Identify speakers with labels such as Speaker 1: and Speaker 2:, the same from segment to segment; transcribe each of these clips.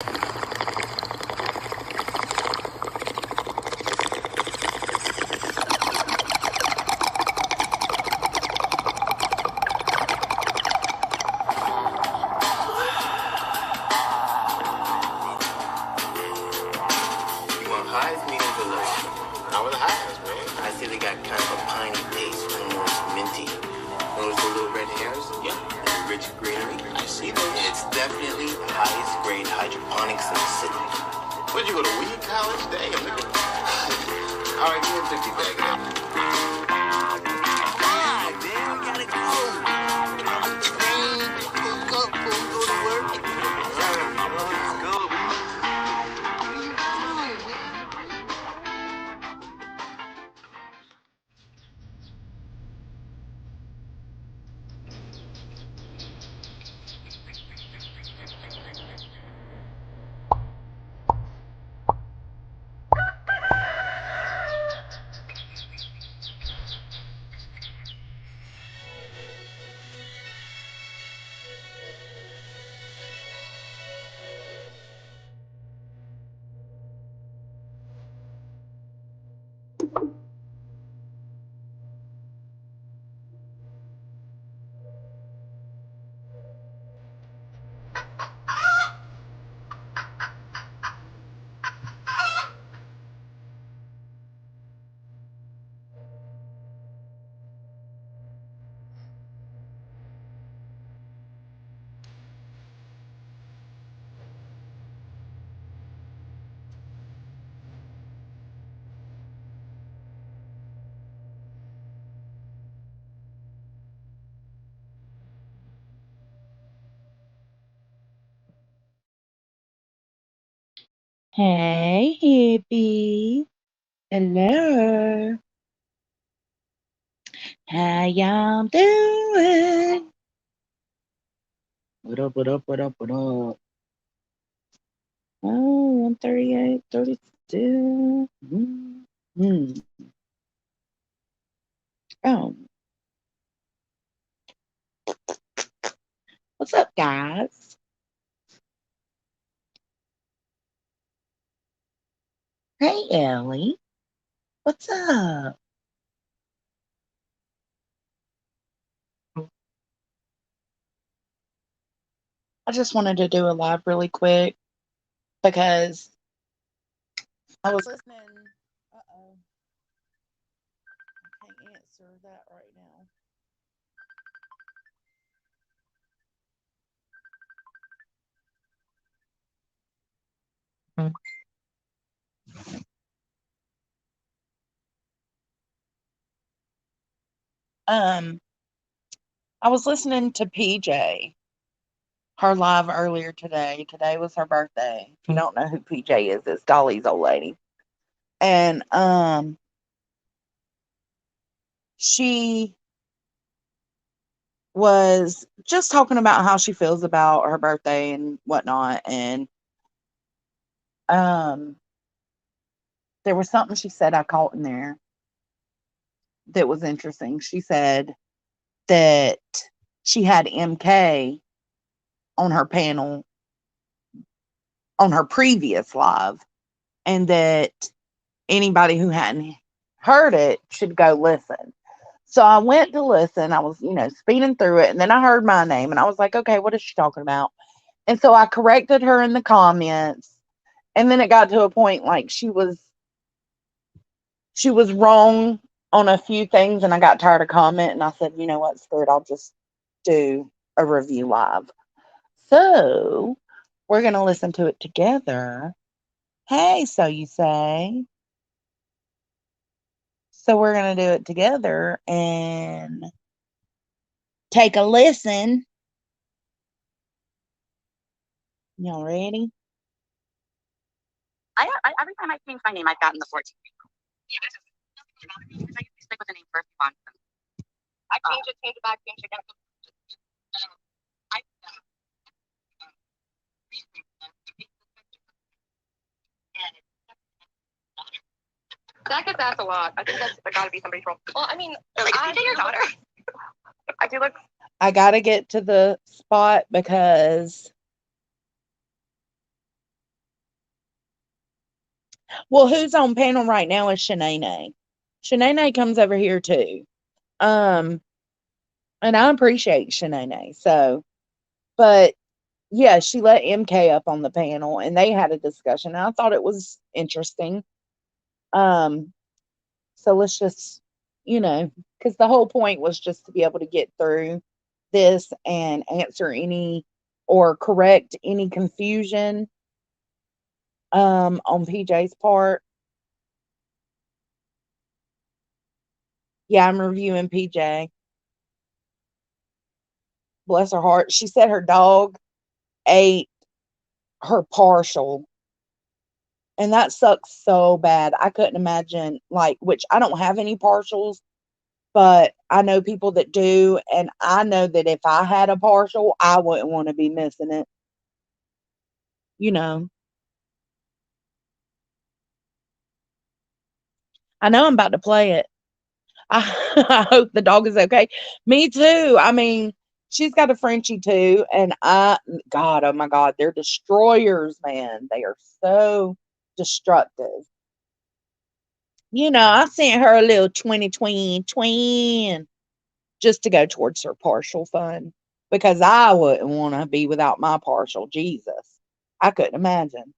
Speaker 1: Highs meaning below. How are the highs, man? I see they got kind of a piney taste, almost minty. Notice the little red hairs? Yeah. And the rich greenery? I see those. It's definitely the highest grade hydroponics in the city. Where'd you go to weed college? Damn, look at all right, give me a 50 bag of that. Ah, man, we gotta go. Train, go to work. Let's go.
Speaker 2: Hey, hippie. Hello. How y'all doing? What up, what up, what up, what up? Oh, 138, 32. Mm-hmm. Oh, what's up, guys? Hey, Ellie. What's up? I just wanted to do a live really quick because I was listening. Uh-oh. I can't answer that right now. Um, I was listening to PJ, her live earlier today. Today was her birthday. If you don't know who PJ is, it's Dolly's old lady. And she was just talking about how she feels about her birthday and whatnot. And um there was something she said I caught in there that was interesting. She said that she had MK on her panel on her previous live, and that anybody who hadn't heard it should go listen. So I went to listen. I was, speeding through it, and then I heard my name, and I was like, okay, what is she talking about? And so I corrected her in the comments, and then it got to a point like she was wrong on a few things, and I got tired of commenting. I said, you know what, screw it, I'll just do a review live. So we're gonna listen to it together. Hey, so you say. So we're gonna do it together and take a listen. Y'all ready?
Speaker 3: Every time I change my name, I've gotten the 14. I usually stick with the name for a few months. I change it back, change it again. That gets asked a lot. I think that's got to be somebody from. Well, I mean, like, is PJ your daughter? I do look.
Speaker 2: I gotta get to the spot because Well, who's on panel right now is Shanae. Shanae comes over here too. Um, and I appreciate Shanae. So, but yeah, she let MK up on the panel and they had a discussion. And I thought it was interesting. Um, so let's just, because the whole point was just to be able to get through this and answer any or correct any confusion on PJ's part. Yeah, I'm reviewing PJ. Bless her heart. She said her dog ate her partial. And that sucks so bad. I couldn't imagine, like, which I don't have any partials, but I know people that do. And I know that if I had a partial, I wouldn't want to be missing it. You know, I know I'm about to play it. I, I hope the dog is okay. Me too. I mean, she's got a Frenchie too. And God, oh my God, they're destroyers, man. They are so destructive. I sent her a little 20 just to go towards her partial fund because I wouldn't want to be without my partial. Jesus, I couldn't imagine.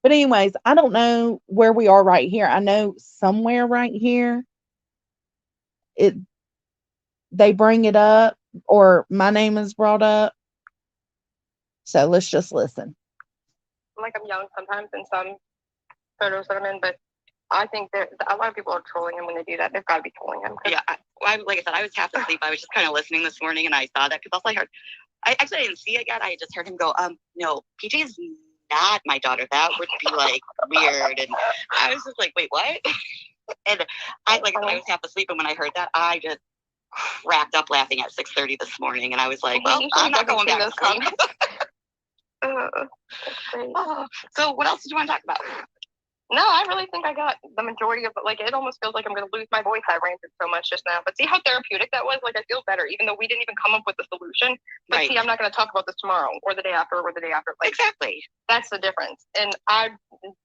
Speaker 2: But anyways, I don't know where we are right here. I know somewhere right here it they bring it up or my name is brought up. So let's just listen.
Speaker 3: Like I'm young sometimes in some photos that I'm in, but I think there a lot of people are trolling him when they do that. They've got to be trolling him. Yeah, like I said, I was half asleep. I was just kind of listening this morning, and I saw that because also I heard. I actually didn't see it yet. I just heard him go, no, PJ is not my daughter. That would be like weird. And I was just like, wait, what? And I was half asleep, and when I heard that, I just cracked up laughing at 6:30 this morning, and I was like, well, I'm not going back to sleep. So what else did you want to talk about? No, I really think I got the majority of it. Like, it almost feels like I'm going to lose my voice. I ranted so much just now. But see how therapeutic that was? Like, I feel better, even though we didn't even come up with a solution. But right. See, I'm not going to talk about this tomorrow or the day after or the day after. Like, exactly. That's the difference. And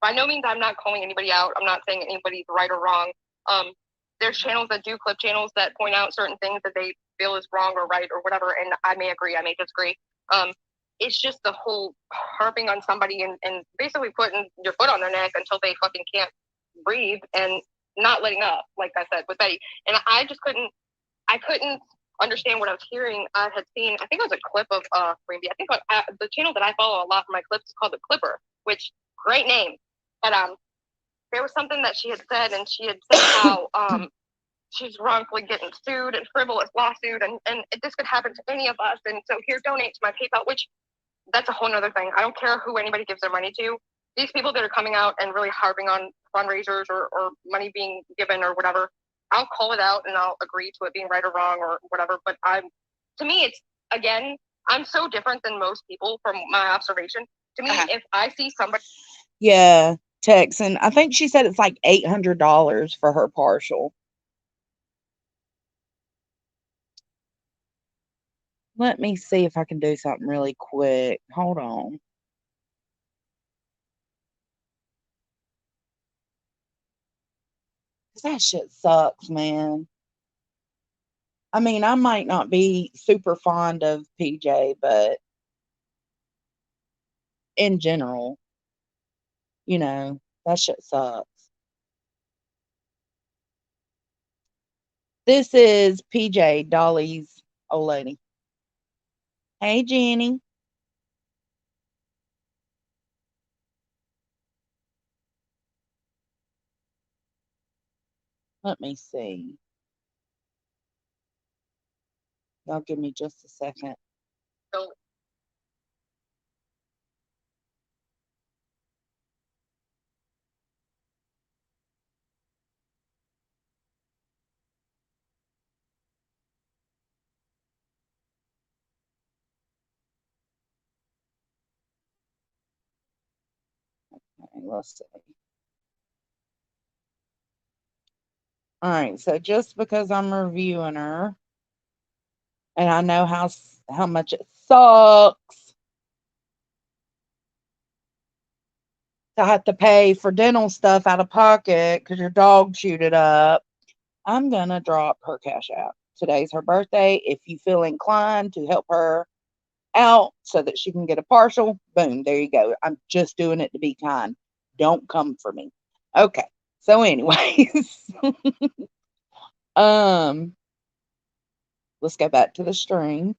Speaker 3: by no means, I'm not calling anybody out. I'm not saying anybody's right or wrong. There's channels that do clip channels that point out certain things that they feel is wrong or right or whatever. And I may agree. I may disagree. It's just the whole harping on somebody and basically putting your foot on their neck until they fucking can't breathe and not letting up, like I said with Betty. And I couldn't understand what I was hearing. I had seen, I think it was a clip of Rainby. I think the channel that I follow a lot for my clips is called The Clipper, which great name. But there was something that she had said, and she had said how she's wrongfully getting sued and frivolous lawsuit, and this could happen to any of us. And so here, donate to my PayPal, which that's a whole nother thing. I don't care who anybody gives their money to. These people that are coming out and really harping on fundraisers or money being given or whatever, I'll call it out and I'll agree to it being right or wrong or whatever. But to me, it's, again, I'm so different than most people from my observation. To me, if I see somebody.
Speaker 2: Yeah, Texan. I think she said it's like $800 for her partial. Let me see if I can do something really quick. Hold on. That shit sucks, man. I mean, I might not be super fond of PJ, but in general, that shit sucks. This is PJ, Dolly's old lady. Hey, Jenny. Let me see. Y'all give me just a second. Okay, let's see. All right, so just because I'm reviewing her, and I know how much it sucks. to have to pay for dental stuff out of pocket because your dog chewed it up, I'm going to drop her cash out. Today's her birthday. If you feel inclined to help her out so that she can get a partial, boom, there you go. I'm just doing it to be kind. Don't come for me. Okay. So anyways, let's go back to the stream.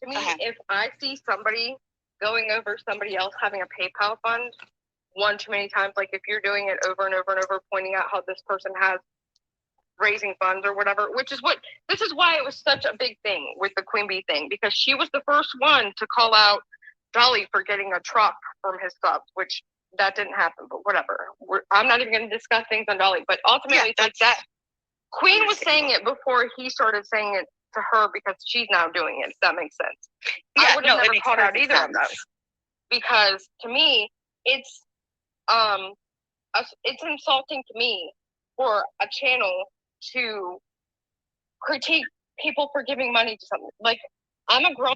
Speaker 3: To me, if I see somebody going over somebody else having a PayPal fund one too many times, like if you're doing it over and over and over, pointing out how this person has raising funds or whatever, this is why it was such a big thing with the Queen Bee thing, because she was the first one to call out Dolly for getting a truck from his subs, which that didn't happen, but whatever. I'm not even going to discuss things on Dolly, but ultimately, it's like that. Queen was saying it before he started saying it to her because she's now doing it, if that makes sense. Yeah, I would have never called out either of those. Because to me, it's insulting to me for a channel to critique people for giving money to something. Like, I'm a grown.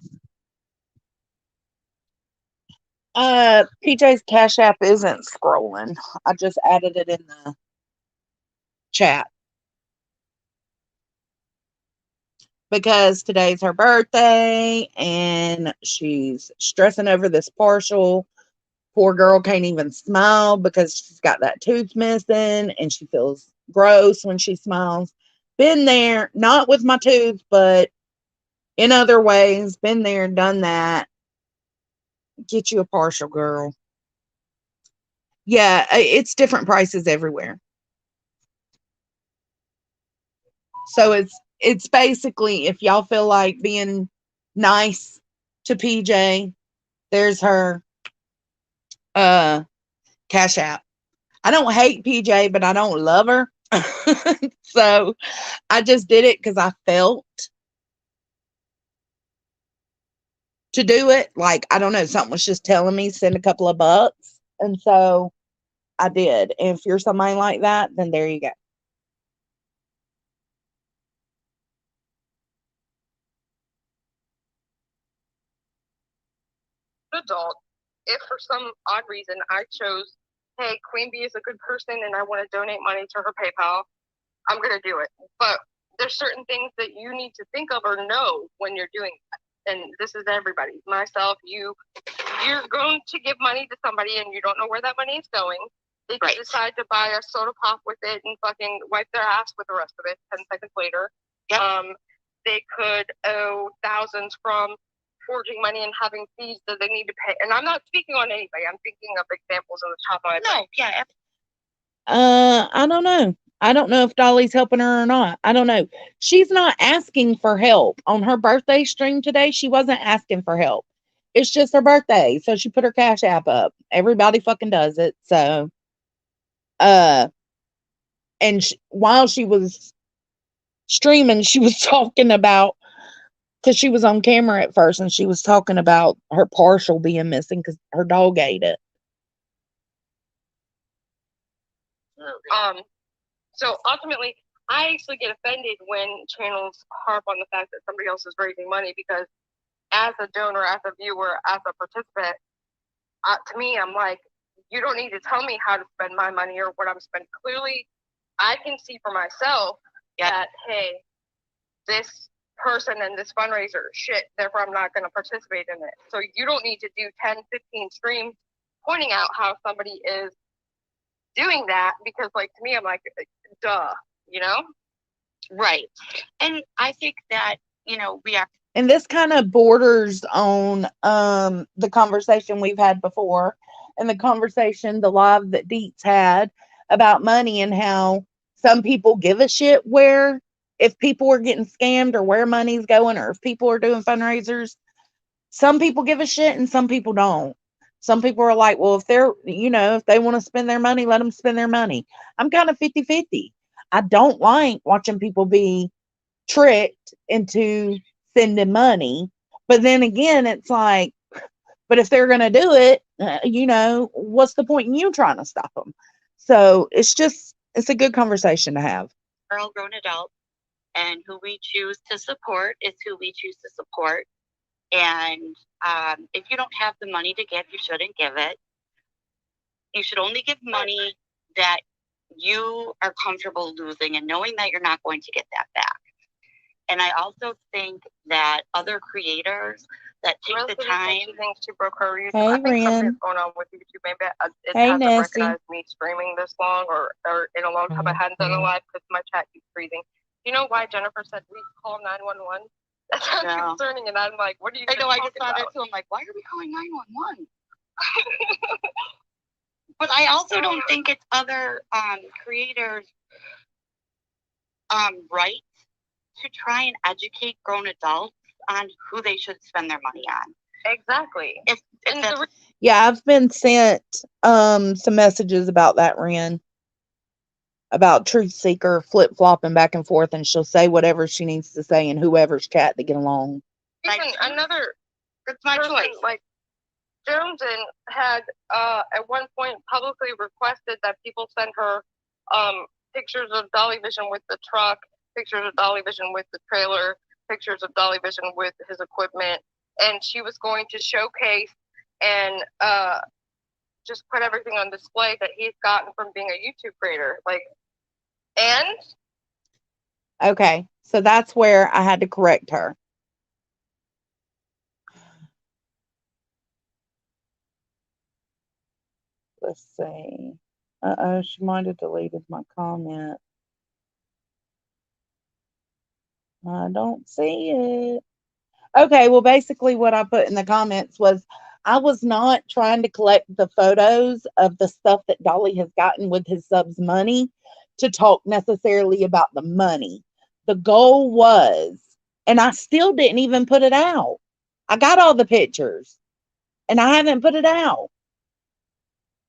Speaker 2: PJ's Cash App isn't scrolling. I just added it in the chat. Because today's her birthday and she's stressing over this partial. Poor girl can't even smile because she's got that tooth missing and she feels gross when she smiles. Been there, not with my tooth, but in other ways. Been there, done that. Get you a partial, girl. Yeah, it's different prices everywhere. So it's basically, if y'all feel like being nice to PJ, there's her Cash App. I don't hate PJ, but I don't love her. So I just did it because I felt to do it. Like, I don't know, something was just telling me send a couple of bucks. And so I did. And if you're somebody like that, then there you go.
Speaker 3: Adult, if for some odd reason I chose, hey, Queen Bee is a good person and I want to donate money to her PayPal, I'm going to do it. But there's certain things that you need to think of or know when you're doing that. And this is everybody, myself, you're going to give money to somebody and you don't know where that money is going. They could decide to buy a soda pop with it and fucking wipe their ass with the rest of it 10 seconds later. Yep. They could owe thousands from forging money and having fees that they need to pay. And I'm not speaking on anybody. I'm thinking of examples on the top of my head. No, yeah.
Speaker 2: I don't know. I don't know if Dolly's helping her or not. I don't know. She's not asking for help. On her birthday stream today, she wasn't asking for help. It's just her birthday. So she put her Cash App up. Everybody fucking does it. So, and while she was streaming, she was talking about, because she was on camera at first, and she was talking about her partial being missing because her dog ate it.
Speaker 3: So ultimately, I actually get offended when channels harp on the fact that somebody else is raising money, because as a donor, as a viewer, as a participant, to me, I'm like, you don't need to tell me how to spend my money or what I'm spending. Clearly, I can see for myself that, hey, this person and this fundraiser, shit, therefore I'm not going to participate in it. So you don't need to do 10, 15 streams pointing out how somebody is doing that, because, like, to me, I'm like, duh, you know?
Speaker 4: Right. And I think that, we have.
Speaker 2: And this kind of borders on the conversation we've had before, and the conversation, the live that Deets had about money, and how some people give a shit where, if people are getting scammed or where money's going, or if people are doing fundraisers. Some people give a shit and some people don't. Some people are like, well, if they're, if they want to spend their money, let them spend their money. I'm kind of 50-50. I don't like watching people be tricked into sending money. But then again, it's like, but if they're going to do it, what's the point in you trying to stop them? So it's a good conversation to have.
Speaker 4: Girl, grown adult, and who we choose to support is who we choose to support. And if you don't have the money to give, you shouldn't give it. You should only give money that you are comfortable losing and knowing that you're not going to get that back. And I also think that other creators that take the time.
Speaker 3: She thinks she broke her YouTube.
Speaker 2: Hey,
Speaker 3: I think
Speaker 2: Ren.
Speaker 3: something's going on with YouTube. Maybe it
Speaker 2: Hey,
Speaker 3: hasn't
Speaker 2: Nessie.
Speaker 3: recognized me streaming this long or in a long time. I hadn't done a live because my chat keeps freezing. Do you know why Jennifer said we call 911? That sounds concerning, and I'm like, what are you?
Speaker 4: I know. I just thought it too. I'm like, why are we calling 911? But I also don't think it's other creators' right to try and educate grown adults on who they should spend their money on.
Speaker 3: Exactly.
Speaker 2: Yeah, I've been sent some messages about that, Ren. About Truth Seeker flip-flopping back and forth, and she'll say whatever she needs to say in whoever's chat to get along.
Speaker 3: Even another,
Speaker 4: it's my choice.
Speaker 3: Like Joneson had at one point publicly requested that people send her pictures of Dolly Vision with the truck, pictures of Dolly Vision with the trailer, pictures of Dolly Vision with his equipment, and she was going to showcase and just put everything on display that he's gotten from being a YouTube creator. Like, and
Speaker 2: okay, so that's where I had to correct her. Let's see. She might have deleted my comment. I don't see it. Okay, well, basically what I put in the comments was I was not trying to collect the photos of the stuff that Dolly has gotten with his subs money to talk necessarily about the money. The goal was, and I still didn't even put it out. I got all the pictures and I haven't put it out.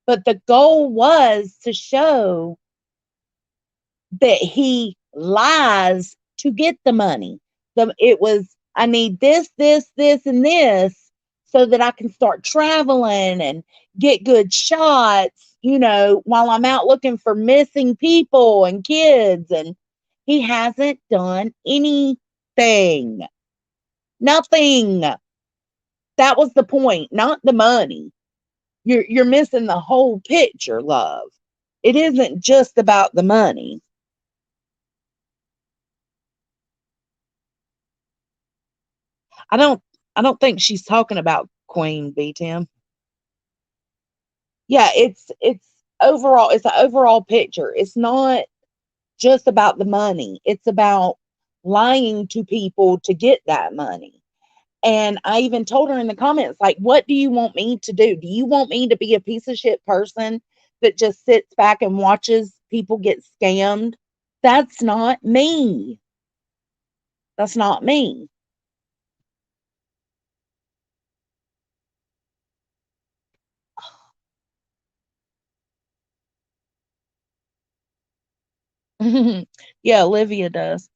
Speaker 2: But the goal was to show that he lies to get the money. It was, I need this, this, this, and this so that I can start traveling and get good shots, while I'm out looking for missing people and kids. And he hasn't done anything. Nothing. That was the point, not the money. You're missing the whole picture, love. It isn't just about the money. I don't think she's talking about Queen B, Tim. Yeah, it's overall, it's an overall picture. It's not just about the money. It's about lying to people to get that money. And I even told her in the comments, like, what do you want me to do? Do you want me to be a piece of shit person that just sits back and watches people get scammed? That's not me. That's not me. Yeah, Olivia does.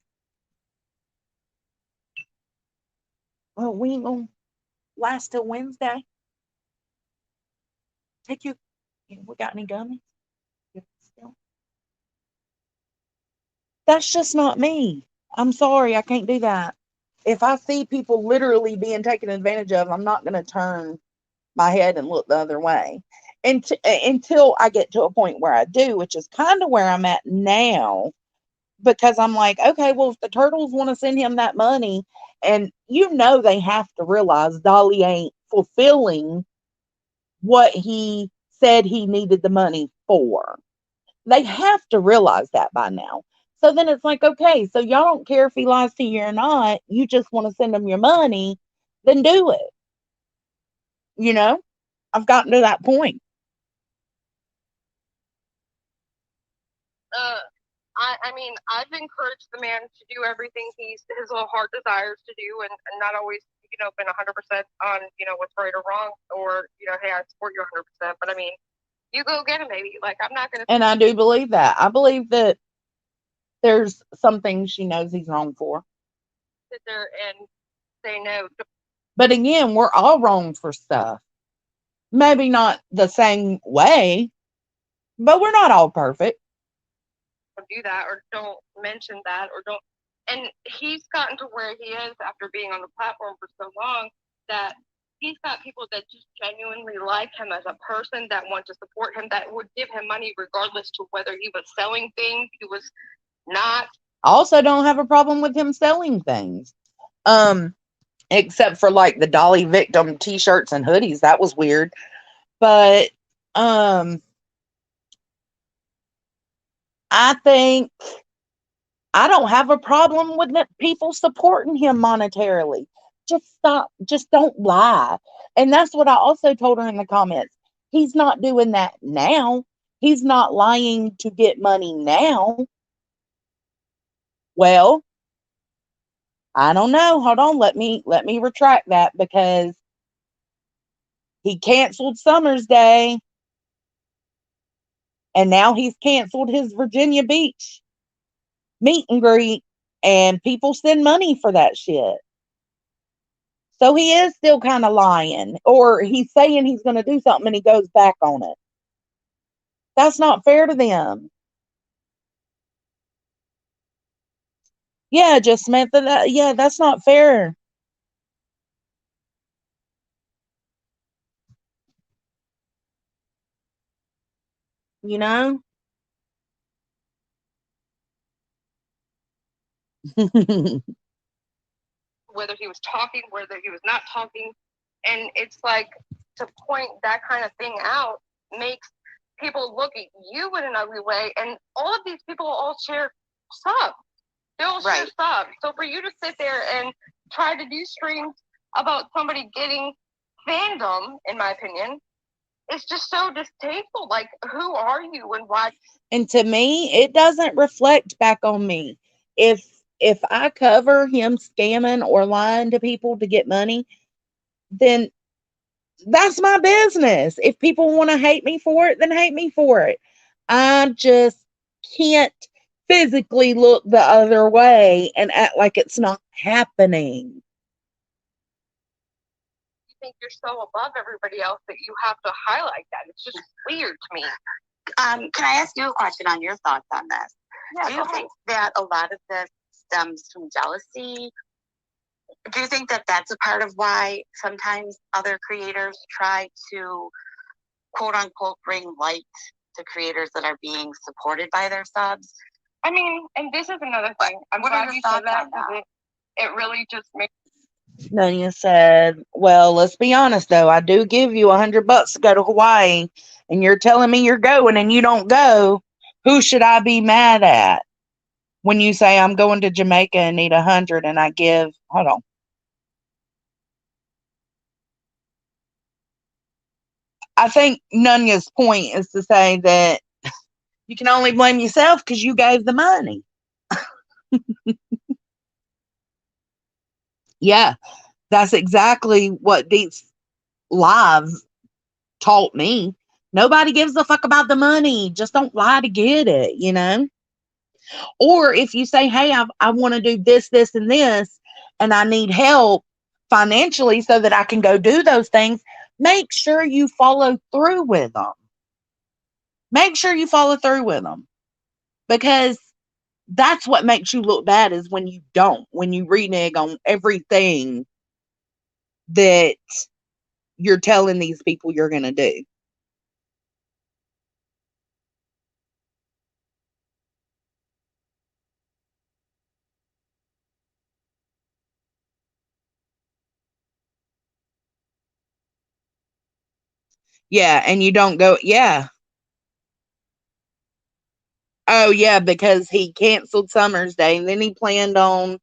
Speaker 2: Well, we ain't gonna last till Wednesday. Take you. We got any gummies? Still. That's just not me. I'm sorry, I can't do that. If I see people literally being taken advantage of, I'm not going to turn my head and look the other way. Until I get to a point where I do, which is kind of where I'm at now, because I'm like, okay, well, if the Turtles want to send him that money, and they have to realize Dolly ain't fulfilling what he said he needed the money for. They have to realize that by now. So then it's like, okay, so y'all don't care if he lies to you or not. You just want to send him your money, then do it. I've gotten to that point.
Speaker 3: I mean, I've encouraged the man to do everything his little heart desires to do, and not always, been 100% on, what's right or wrong, or, hey, I support you 100%. But I mean, you go get him, baby. Like, I'm not going to.
Speaker 2: And I do believe that. I believe that there's some things she knows he's wrong for.
Speaker 3: Sit there and say no.
Speaker 2: But again, we're all wrong for stuff. Maybe not the same way, but we're not all perfect.
Speaker 3: Do that, or don't mention that, or don't. And he's gotten to where he is after being on the platform for so long that he's got people that just genuinely like him as a person, that want to support him, that would give him money regardless to whether he was selling things, he was not.
Speaker 2: I also don't have a problem with him selling things. Except for like the Dolly victim t-shirts and hoodies. That was weird. But I think I don't have a problem with people supporting him monetarily. Just stop. Just don't lie. And that's what I also told her in the comments. He's not doing that now. He's not lying to get money now. Well, I don't know. Hold on. Let me retract that, because he canceled Summer's Day, and now he's canceled his Virginia Beach meet and greet, and people send money for that shit. So he is still kind of lying, or he's saying he's going to do something and he goes back on it. That's not fair to them. Yeah, just meant that. Yeah, that's not fair. You know?
Speaker 3: Whether he was talking, whether he was not talking. And it's like, to point that kind of thing out makes people look at you in an ugly way. And all of these people all share subs. They all share subs. So for you to sit there and try to do streams about somebody getting fandom, in my opinion, it's just so distasteful. Like, who are you and why?
Speaker 2: And to me, it doesn't reflect back on me. If I cover him scamming or lying to people to get money, then that's my business. If people want to hate me for it, then hate me for it. I just can't physically look the other way and act like it's not happening.
Speaker 3: You think you're so above everybody else that you have to highlight that. It's just weird to me.
Speaker 4: Can I ask you a question on your thoughts on this?
Speaker 3: Yeah,
Speaker 4: do you think that a lot of this stems from jealousy? Do you think that that's a part of why sometimes other creators try to, quote unquote, bring light to creators that are being supported by their subs?
Speaker 3: I mean, and this is another thing. I'm glad you said that, because it really just makes.
Speaker 2: Nanya said, well, let's be honest though. I do give you $100 to go to Hawaii, and you're telling me you're going and you don't go. Who should I be mad at? When you say I'm going to Jamaica and need 100 and I give, hold on. I think Nunya's point is to say that you can only blame yourself because you gave the money. Yeah, that's exactly what Deets Live taught me. Nobody gives a fuck about the money. Just don't lie to get it, you know? Or if you say, hey, I want to do this, this, and this, and I need help financially so that I can go do those things, make sure you follow through with them. Make sure you follow through with them. Because that's what makes you look bad, is when you don't, when you renege on everything that you're telling these people you're going to do. Yeah, and you don't go, yeah. Oh, yeah, because he canceled Summer's Day, and then he planned on,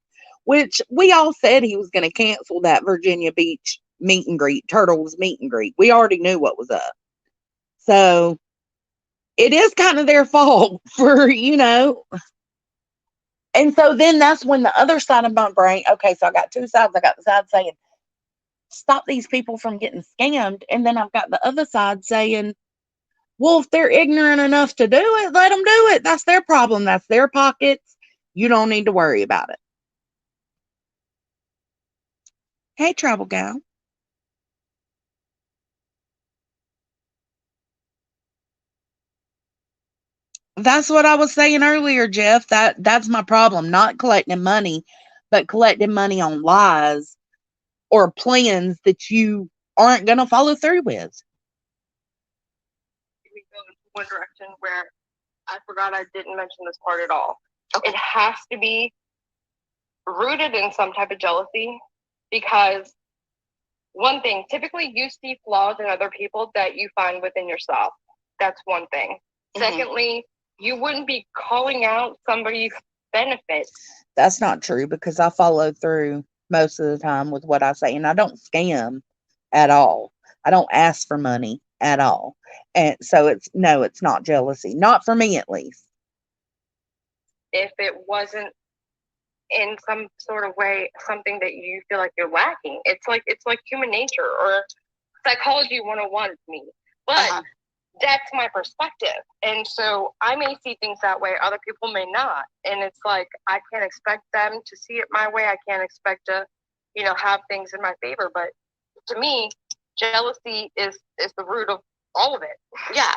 Speaker 2: which we all said he was going to cancel that Virginia Beach meet and greet, Turtles meet and greet. We already knew what was up. So it is kind of their fault for, you know. And so then that's when the other side of my brain, okay, so I got two sides. I got the side saying, stop these people from getting scammed. And then I've got the other side saying, well, if they're ignorant enough to do it, let them do it. That's their problem. That's their pockets. You don't need to worry about it. Hey, Travel Gal. That's what I was saying earlier, Jeff. That's my problem. Not collecting money, but collecting money on lies or plans that you aren't going to follow through with.
Speaker 3: We go into one direction where I forgot I didn't mention this part at all.
Speaker 4: Okay.
Speaker 3: It has to be rooted in some type of jealousy, because one thing, typically you see flaws in other people that you find within yourself. That's one thing. Secondly, you wouldn't be calling out somebody's benefits.
Speaker 2: That's not true, because I follow through most of the time with what I say, and I don't scam at all. I don't ask for money at all. And so it's not jealousy. Not for me, at least.
Speaker 3: If it wasn't in some sort of way something that you feel like you're lacking, it's like human nature or psychology 101 to me. But that's my perspective, and so I may see things that way, other people may not, and it's like I can't expect them to see it my way. I can't expect to have things in my favor. But to me, jealousy is the root of all of it.
Speaker 4: Yeah,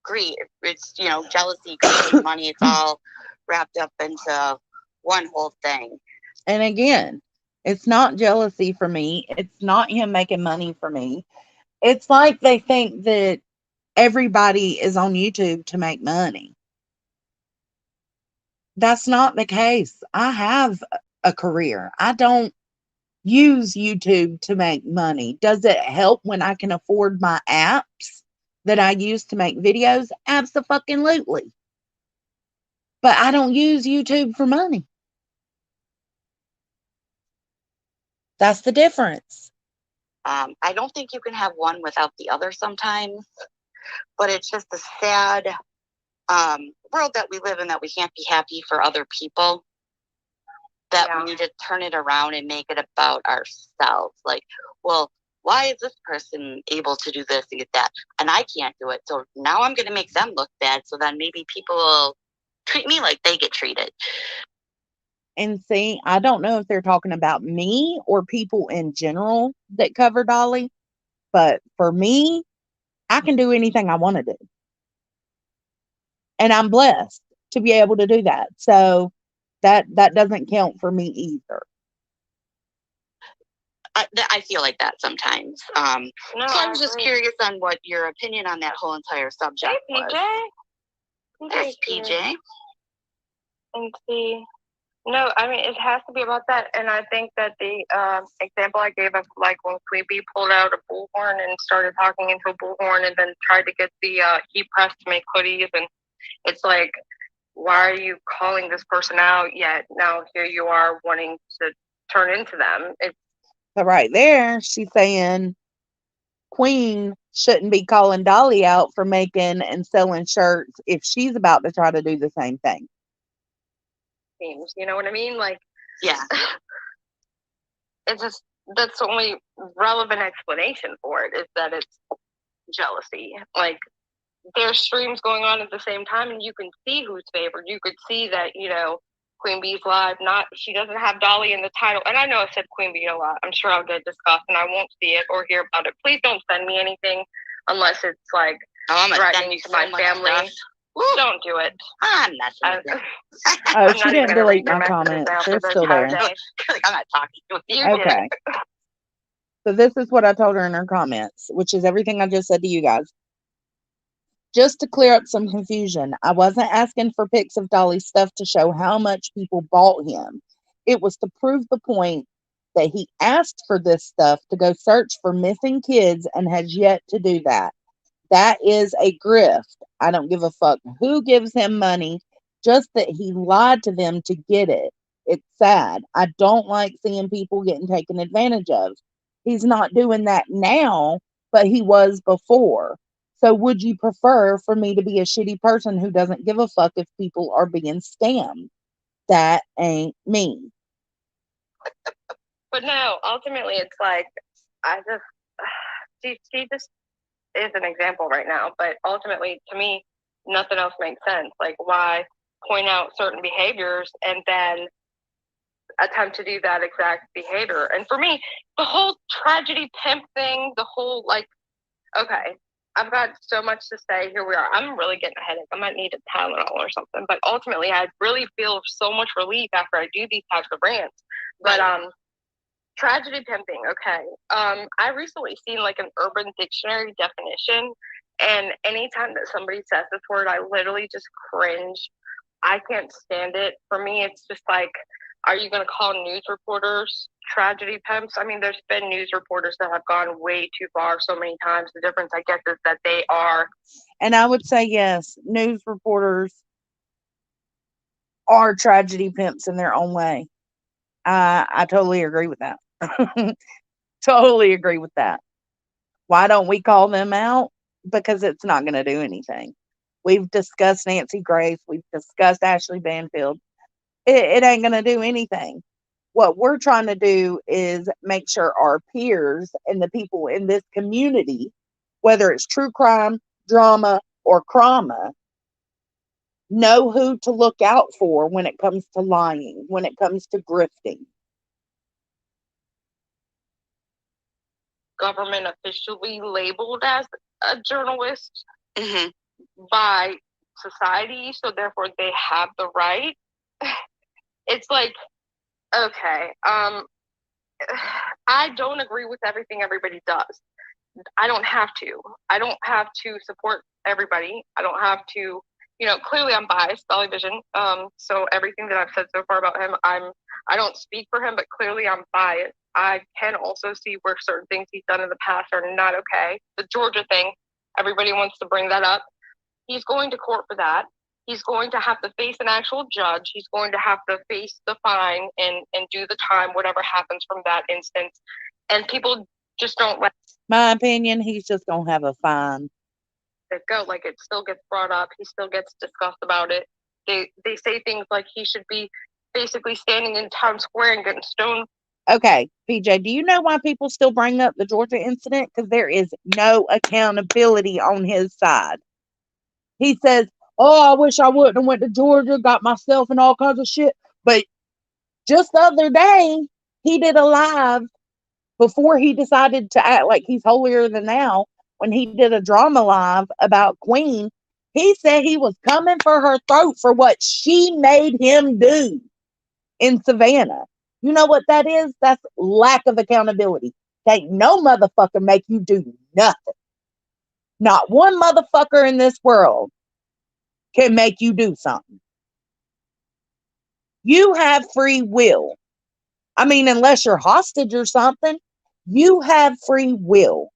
Speaker 4: greed. It's jealousy, greed, money. It's all wrapped up into one whole thing.
Speaker 2: And again, it's not jealousy for me. It's not him making money for me. It's like they think that everybody is on YouTube to make money. That's not the case. I have a career. I don't use YouTube to make money. Does it help when I can afford my apps that I use to make videos? Abso-fucking-lutely. But I don't use YouTube for money. That's the difference.
Speaker 4: I don't think you can have one without the other sometimes, but it's just a sad world that we live in, that we can't be happy for other people, that we need to turn it around and make it about ourselves. Like, well, why is this person able to do this and get that, and I can't do it? So now I'm going to make them look bad, so then maybe people will treat me like they get treated.
Speaker 2: And see, I don't know if they're talking about me or people in general that cover Dolly, but for me, I can do anything I want to do. And I'm blessed to be able to do that. So that doesn't count for me either.
Speaker 4: I feel like that sometimes. So I was just curious on what your opinion on that whole entire subject was. There's PJ.
Speaker 3: And see, no, I mean, it has to be about that. And I think that the example I gave of like when Queen Bee pulled out a bullhorn and started talking into a bullhorn and then tried to get the heat press to make hoodies. And it's like, why are you calling this person out yet? Now here you are wanting to turn into them.
Speaker 2: But right there, she's saying Queen shouldn't be calling Dolly out for making and selling shirts if she's about to try to do the same thing.
Speaker 3: You know what I mean? Like,
Speaker 4: yeah.
Speaker 3: It's just, that's the only relevant explanation for it, is that it's jealousy. Like, there's streams going on at the same time, and you can see who's favored. You could see that, Queen Bee's live, she doesn't have Dolly in the title. And I know I said Queen Bee a lot. I'm sure I'll get discussed and I won't see it or hear about it. Please don't send me anything unless it's like threatening to my family. Don't do it.
Speaker 4: I'm messing with you.
Speaker 2: Oh, she didn't delete my comments. They're still there.
Speaker 4: I'm not talking with you.
Speaker 2: Okay. So this is what I told her in her comments, which is everything I just said to you guys. Just to clear up some confusion, I wasn't asking for pics of Dolly's stuff to show how much people bought him. It was to prove the point that he asked for this stuff to go search for missing kids and has yet to do that. That is a grift. I don't give a fuck who gives him money, just that he lied to them to get it. It's sad. I don't like seeing people getting taken advantage of. He's not doing that now, but he was before. So would you prefer for me to be a shitty person who doesn't give a fuck if people are being scammed? That ain't me.
Speaker 3: But no, ultimately it's like, she just is an example right now, but ultimately to me nothing else makes sense. Like, why point out certain behaviors and then attempt to do that exact behavior? And for me, the whole tragedy pimp thing, the whole okay, I've got so much to say. Here we are. I'm really getting a headache. I might need a Tylenol or something, but ultimately I really feel so much relief after I do these types of rants. But Tragedy pimping. Okay. I recently seen like an Urban Dictionary definition, and anytime that somebody says this word, I literally just cringe. I can't stand it. For me, it's just like, are you going to call news reporters tragedy pimps? I mean, there's been news reporters that have gone way too far so many times. The difference, I guess, is that they are.
Speaker 2: And I would say, yes, news reporters are tragedy pimps in their own way. I totally agree with that. Totally agree with that. Why don't we call them out? Because it's not going to do anything. We've discussed Nancy Grace. We've discussed Ashley Banfield. It ain't going to do anything. What we're trying to do is make sure our peers and the people in this community, whether it's true crime, drama, or crama, know who to look out for when it comes to lying, when it comes to grifting.
Speaker 3: Government officially labeled as a journalist
Speaker 4: Mm-hmm.
Speaker 3: by society, so therefore they have the right. It's like, okay, I don't agree with everything everybody does. I don't have to. I don't have to support everybody. I don't have to, clearly I'm biased, Dolly Vision. So everything that I've said so far about him, I don't speak for him, but clearly I'm biased. I can also see where certain things he's done in the past are not okay. The Georgia thing, everybody wants to bring that up. He's going to court for that. He's going to have to face an actual judge. He's going to have to face the fine and do the time, whatever happens from that instance. And people just don't let
Speaker 2: My opinion, he's just going to have a fine.
Speaker 3: it go. Like, it still gets brought up. He still gets discussed about it. They say things like he should be basically standing in Times Square and getting stoned.
Speaker 2: Okay, PJ, do you know why people still bring up the Georgia incident? Because there is no accountability on his side. He says, "Oh, I wish I wouldn't have went to Georgia, got myself in all kinds of shit." But just the other day, he did a live before he decided to act like he's holier than thou. When he did a drama live about Queen, he said he was coming for her throat for what she made him do in Savannah. You know what that is? That's lack of accountability. Ain't no motherfucker make you do nothing. Not one motherfucker in this world can make you do something. You have free will. I mean, unless you're hostage or something, you have free will.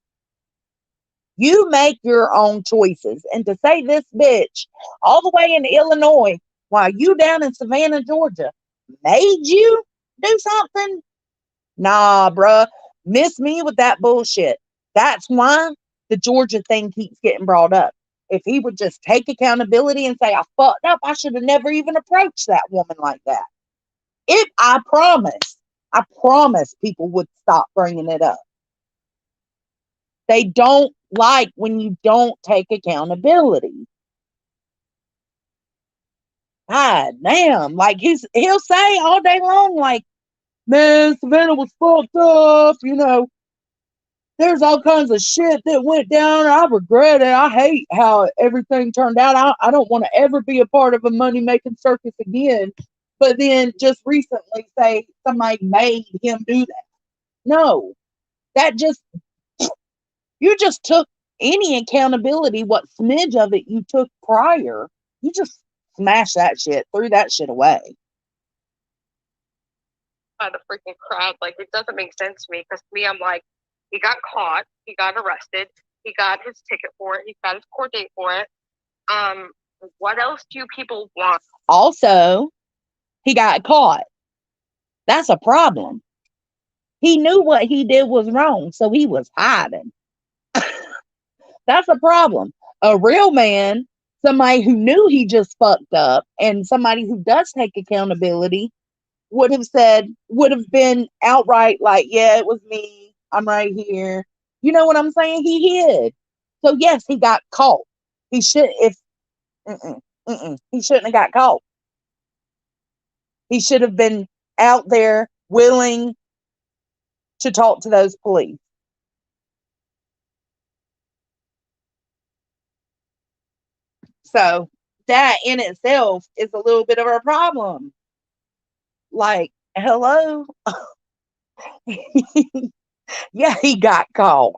Speaker 2: You make your own choices. And to say this bitch all the way in Illinois while you down in Savannah, Georgia, made you do something? Nah, bruh. Miss me with that bullshit. That's why the Georgia thing keeps getting brought up. If he would just take accountability and say, I fucked up, I should have never even approached that woman like that. I promise people would stop bringing it up. They don't like when you don't take accountability. God damn. Like he'll say all day long, like, man, Savannah was fucked up, there's all kinds of shit that went down. I regret it. I hate how everything turned out. I don't want to ever be a part of a money-making circus again. But then just recently say somebody made him do that. No, you just took any accountability, what smidge of it you took prior, you just smashed that shit, threw that shit away.
Speaker 3: By the freaking crowd. Like, it doesn't make sense to me, because to me, I'm like, he got caught, he got arrested, he got his ticket for it, he got his court date for it. What else do people want?
Speaker 2: Also, he got caught. That's a problem. He knew what he did was wrong, so he was hiding. That's a problem. A real man, somebody who knew he just fucked up, and somebody who does take accountability, would have been outright like, yeah, it was me. I'm right here. You know what I'm saying? He hid. So yes, he got caught. He shouldn't have got caught. He should have been out there willing to talk to those police. So that in itself is a little bit of a problem. Like, hello? Yeah, he got caught.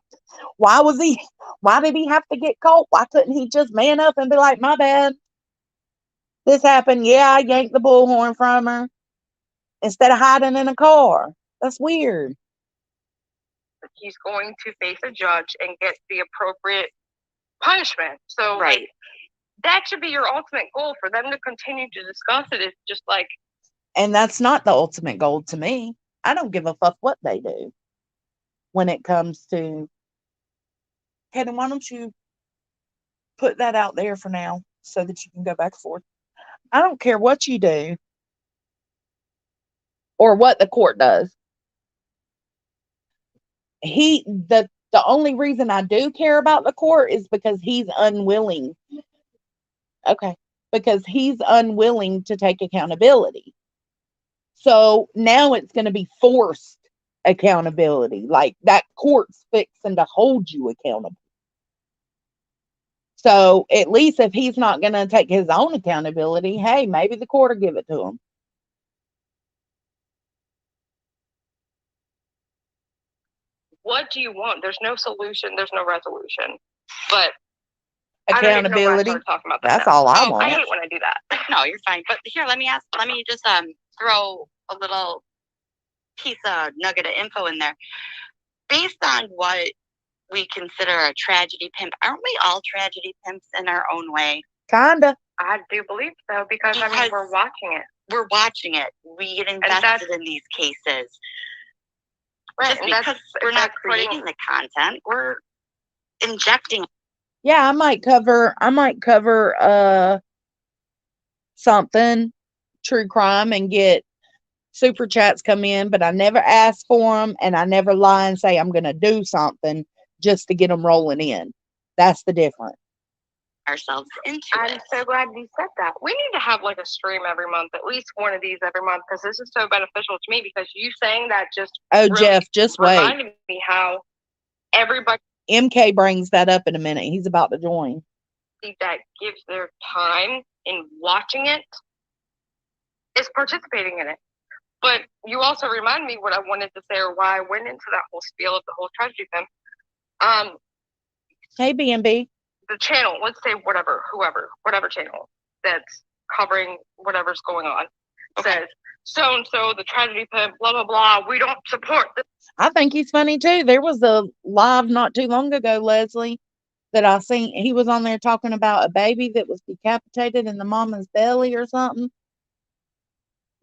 Speaker 2: Why did he have to get caught? Why couldn't he just man up and be like, my bad, this happened. Yeah, I yanked the bullhorn from her instead of hiding in a car. That's weird.
Speaker 3: He's going to face a judge and get the appropriate punishment. So
Speaker 4: Right.
Speaker 3: that should be your ultimate goal. For them to continue to discuss it is just like,
Speaker 2: And that's not the ultimate goal to me. I don't give a fuck what they do when it comes to, Hayden, why don't you put that out there for now so that you can go back and forth? I don't care what you do or what the court does. The only reason I do care about the court is because he's unwilling. Okay. Because he's unwilling to take accountability. So now it's going to be forced accountability. Like that court's fixing to hold you accountable. So at least if he's not going to take his own accountability, hey, maybe the court will give it to him.
Speaker 3: what do you want? There's no solution. There's no resolution. But
Speaker 2: Accountability.
Speaker 3: I don't even know why I started talking about
Speaker 2: That's
Speaker 3: now.
Speaker 2: all I
Speaker 3: I
Speaker 2: want.
Speaker 3: hate when I do that.
Speaker 4: No, you're fine. But here, let me just throw a little piece of nugget of info in there. Based on what we consider a tragedy pimp, aren't we all tragedy pimps in our own way?
Speaker 2: Kinda.
Speaker 3: I do believe so because I mean, we're watching it.
Speaker 4: We're watching it. We get invested in these cases.
Speaker 3: Right,
Speaker 4: Just because we're not creating the content, we're injecting.
Speaker 2: Yeah, I might cover something true crime and get super chats come in, but I never ask for them and I never lie and say I'm going to do something just to get them rolling in. That's the difference.
Speaker 4: Ourselves into
Speaker 3: I'm so glad you said that. We need to have like a stream every month, at least one of these every month, because this is so beneficial to me. Because you saying that just really
Speaker 2: Jeff, just wait.
Speaker 3: Reminded me how everybody
Speaker 2: MK brings that up in a minute. He's about to join.
Speaker 3: That gives their time in watching it is participating in it. But you also remind me what I wanted to say or why I went into that whole spiel of the whole tragedy thing.
Speaker 2: Hey, B&B.
Speaker 3: The channel, let's say whatever channel that's covering whatever's going on, says so-and-so, the tragedy pimp, blah, blah, blah, we don't support this.
Speaker 2: I think he's funny too. There was a live not too long ago, Leslie, that I seen. He was on there talking about a baby that was decapitated in the mama's belly or something.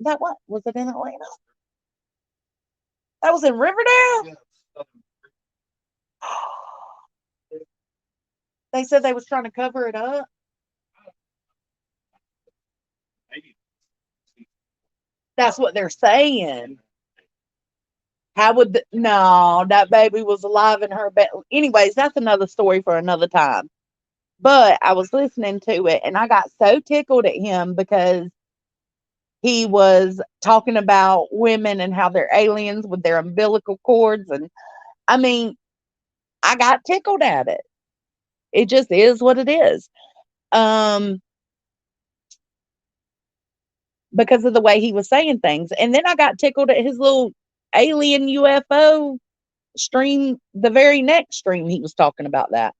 Speaker 2: That what? Was it in Atlanta? That was in Riverdale? Yeah. They said they was trying to cover it up. That's what they're saying. How would no, that baby was alive in her bed. Anyways, that's another story for another time. But I was listening to it and I got so tickled at him because he was talking about women and how they're aliens with their umbilical cords. And I mean, I got tickled at it. It just is what it is. Because of the way he was saying things. And then I got tickled at his little alien UFO stream, the very next stream he was talking about that.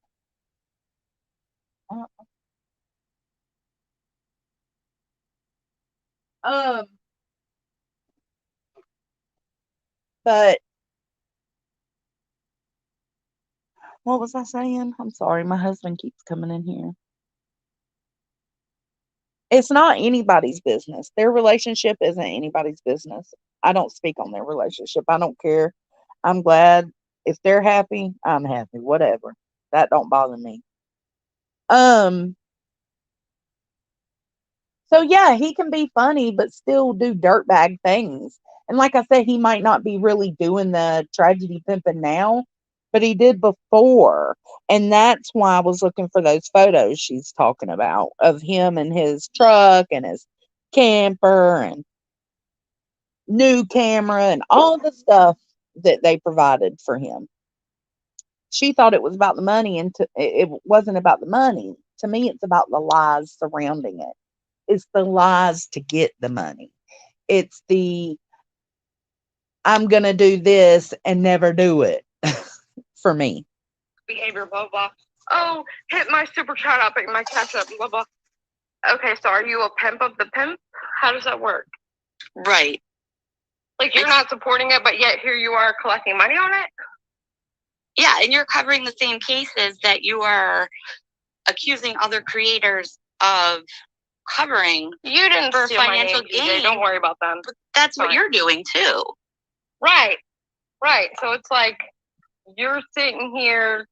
Speaker 2: But what was I saying? I'm sorry, my husband keeps coming in here. It's not anybody's business. Their relationship isn't anybody's business. I don't speak on their relationship. I don't care. I'm glad if they're happy, I'm happy. Whatever. That don't bother me. So yeah, he can be funny, but still do dirtbag things. And like I said, he might not be really doing the tragedy pimping now, but he did before. And that's why I was looking for those photos she's talking about of him and his truck and his camper and new camera and all the stuff that they provided for him. She thought it was about the money, and it wasn't about the money. To me, it's about the lies surrounding it. It's the lies to get the money. It's the I'm going to do this and never do it for me.
Speaker 3: Behavior, blah, blah. Oh, hit my super chat up and my cash up, blah, blah. Okay, so are you a pimp of the pimp? How does that work?
Speaker 4: Right.
Speaker 3: Like, you're not supporting it, but yet here you are collecting money on it?
Speaker 4: Yeah, and you're covering the same cases that you are accusing other creators of covering.
Speaker 3: You didn't
Speaker 4: for
Speaker 3: steal
Speaker 4: financial
Speaker 3: my name, DJ.
Speaker 4: gain.
Speaker 3: Don't worry about them.
Speaker 4: But that's what
Speaker 3: Fine.
Speaker 4: you're doing too.
Speaker 3: Right. So it's like you're sitting here.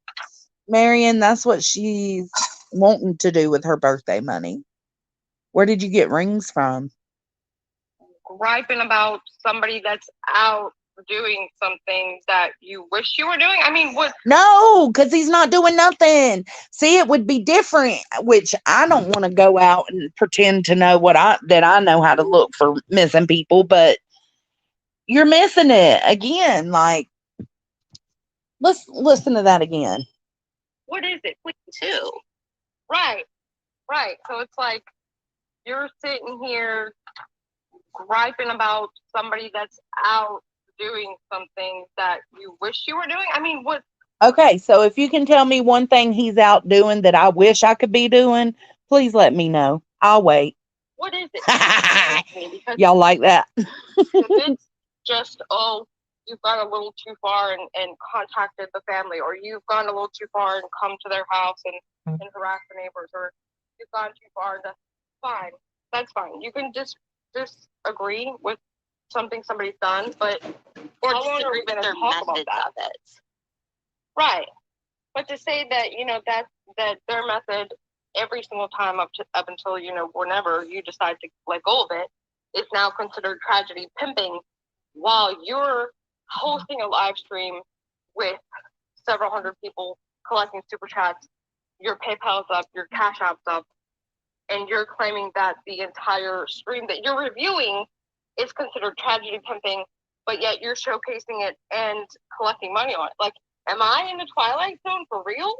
Speaker 2: Marion, that's what she's wanting to do with her birthday money. Where did you get rings from?
Speaker 3: Griping about somebody that's out doing something that you wish you were doing. I mean, what?
Speaker 2: No, because he's not doing nothing. See, it would be different, which I don't want to go out and pretend to know that I know how to look for missing people, but you're missing it again. Like, let's listen to that again.
Speaker 3: What is it?
Speaker 4: Too.
Speaker 3: Right. So it's like you're sitting here griping about somebody that's out doing something that you wish you were doing. I mean, what?
Speaker 2: Okay, so if you can tell me one thing he's out doing that I wish I could be doing, please let me know. I'll wait.
Speaker 3: What is it?
Speaker 2: Y'all like that?
Speaker 3: If it's just, oh, you've gone a little too far and contacted the family, or you've gone a little too far and come to their house and harass the neighbors, or you've gone too far, that's fine. That's fine. You can just disagree with something somebody's done, but
Speaker 4: Or
Speaker 3: how long are we
Speaker 4: disagree with
Speaker 3: gonna
Speaker 4: their
Speaker 3: talk about
Speaker 4: methods
Speaker 3: that?
Speaker 4: of it.
Speaker 3: Right. But to say that, that their method every single time up until, whenever you decide to let go of it, is now considered tragedy pimping, while you're hosting a live stream with several hundred people collecting super chats, your PayPal's up, your Cash App's up, and you're claiming that the entire stream that you're reviewing is considered tragedy pimping, but yet you're showcasing it and collecting money on it. Like, am I in the Twilight Zone for real?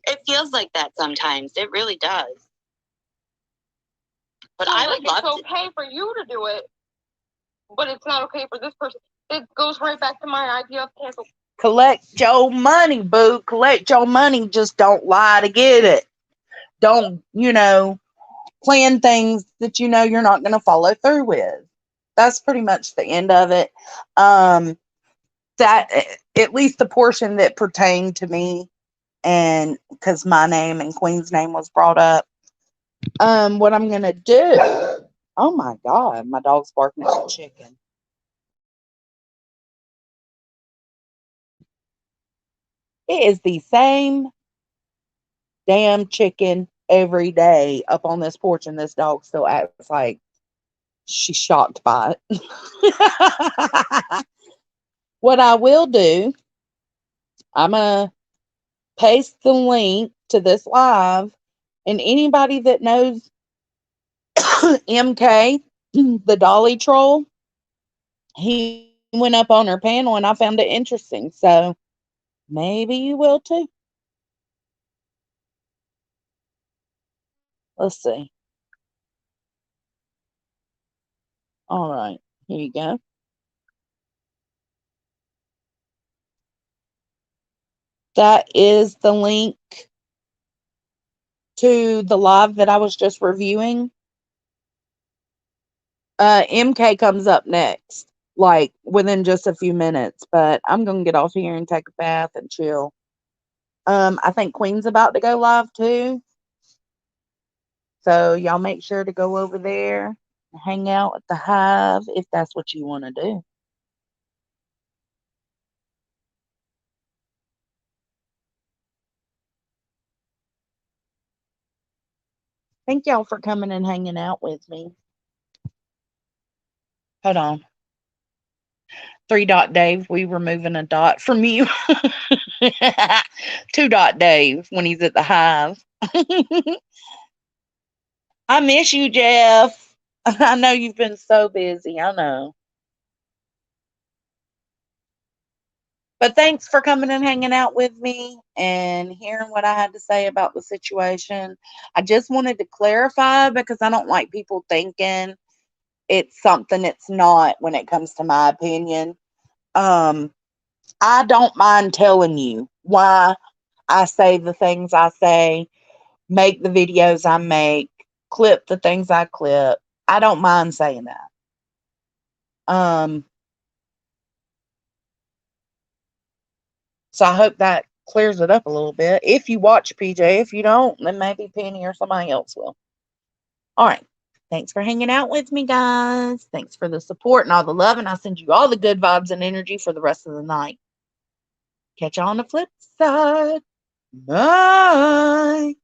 Speaker 4: It feels like that sometimes. It really does. But
Speaker 3: So,
Speaker 4: I would love
Speaker 3: it's okay for you to do it, but it's not okay for this person. It goes right back to my idea of cancel.
Speaker 2: Collect your money, boo. Collect your money. Just don't lie to get it. Don't, plan things that you're not going to follow through with. That's pretty much the end of it. That, at least the portion that pertained to me, and because my name and Queen's name was brought up. What I'm going to do. Oh my God, my dog's barking at the chicken. It is the same damn chicken every day up on this porch, and this dog still acts like she's shocked by it. What I will do, I'm going to paste the link to this live, and anybody that knows MK, the Dolly troll, he went up on her panel and I found it interesting. So maybe you will too. Let's see. All right, here you go. That is the link to the live that I was just reviewing. MK comes up next, like within just a few minutes, but I'm going to get off here and take a bath and chill. I think Queen's about to go live too. So y'all make sure to go over there and hang out at the Hive if that's what you want to do. Thank y'all for coming and hanging out with me. Hold on. 3 Dot Dave, we removing a dot from you. 2 Dot Dave when he's at the Hive. I miss you, Jeff. I know you've been so busy. I know. But thanks for coming and hanging out with me and hearing what I had to say about the situation. I just wanted to clarify because I don't like people thinking it's something it's not when it comes to my opinion. I don't mind telling you why I say the things I say, make the videos I make, clip the things I clip. I don't mind saying that. So I hope that clears it up a little bit. If you watch PJ, if you don't, then maybe Penny or somebody else will. All right. Thanks for hanging out with me, guys. Thanks for the support and all the love. And I send you all the good vibes and energy for the rest of the night. Catch you on the flip side. Bye.